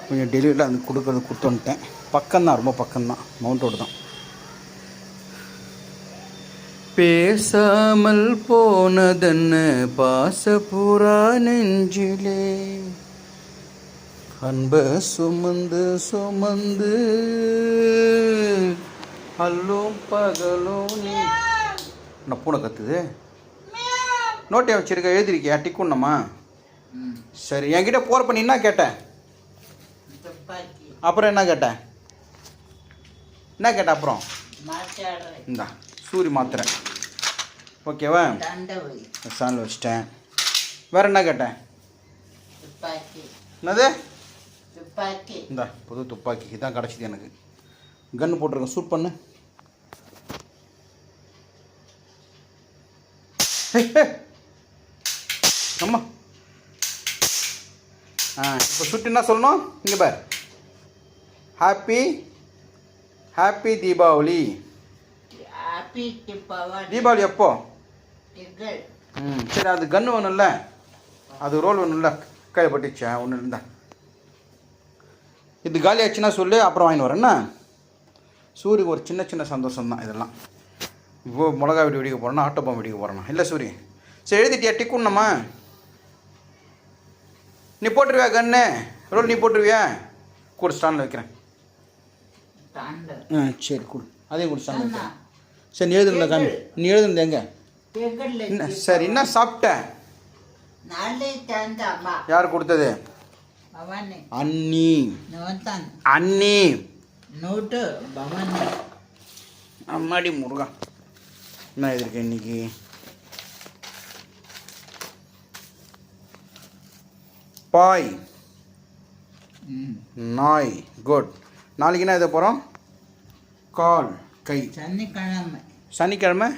கொஞ்சம் டெலிவரியில் அது கொடுத்து வந்துட்டேன். பக்கம்தான், ரொம்ப பக்கம்தான், மவுண்ட் ரோடு தான். பேசாமல் போனதென்ன பாசப்புறா நெஞ்சிலே, அன்ப சுமந்து சுமந்து அல்லும் பகலும் நீ. என்ன பூனை கத்துது? நோட்டை வச்சிருக்க, எழுதிருக்கியா? டிக்குன்னம்மா. சரி, என்கிட்ட போகிறப்ப நீ என்ன கேட்டேன்? அப்புறம் என்ன கேட்டேன்? அப்புறம் இந்தா சூரி மாத்திரை, ஓகேவா? சாணில் வச்சிட்டேன். வேறு என்ன கேட்டேன்? என்னது? இந்தா புது துப்பாக்கி இதான் கிடச்சிது எனக்கு. கன்று போட்டிருக்கேன், ஷூட் பண்ணு. அம்மா இப்போ சுட்டு என்ன சொல்லணும்? இங்கே பார், ஹாப்பி ஹாப்பி தீபாவளி. தீபாவளி எப்போ? சரி, அது கன்று ஒன்றும்ல, அது ரோல் ஒன்றும்ல, கையில் பட்டுச்சா? ஒன்று இருந்தா இது காலி ஆச்சுன்னா சொல்லு, அப்புறம் வாங்கின்னு வரேன்னா. சூரியக்கு ஒரு சின்ன சின்ன சந்தோஷம் தான் இதெல்லாம். இப்போ மிளகா வெடி வெடிக்க போகிறேன்னா, ஆட்டோ பாம்பு வெடிக்க போகிறேன்னா. இல்லை சூரிய, சரி எழுதிட்டியா? டிக்குன்னம்மா நீ போட்டுருவியா? கன்று ரோல் நீ போட்டுருவியா? கூட ஸ்டாண்டில் வைக்கிறேன். சரி கொடு, அதையும் கூட ஸ்டாண்டில் வைக்கிறேன். சரி, நீ எழுதுனல காமி, நீ எழுதுனது எங்க? என்ன சரி, என்ன சாப்பிட்ட? யார் கொடுத்தது? அண்ணி. அண்ணி அம்மாடி முருகா. என்ன எழுதிருக்கேன் இன்னைக்கு? பாய் நாய். குட். நாளைக்கு என்ன எழுத போகிறோம்? கால் கை. சனிக்கிழமை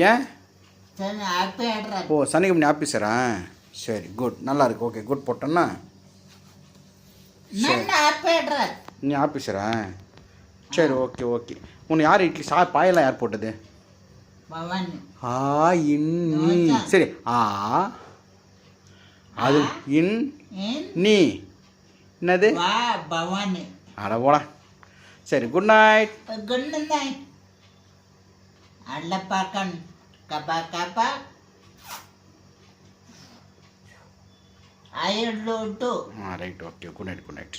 ஏன்? ஓ, சனிக்கிழமை ஆஃபீஸரா? சரி குட், நல்லா இருக்கு. ஓகே குட் போட்டேன்னா. நீ ஆஃபீஸரா? சரி ஓகே ஓகே. உன்னை யார் இட்லி பாயெல்லாம் யார் போட்டது? இன்னி. சரி அது நீ என்னது? அட போடா. சரி குட் நைட். Good night. அல்ல பாக்கன் கபா கபா ஐ லோ டு. Right, okay. Good night, good night.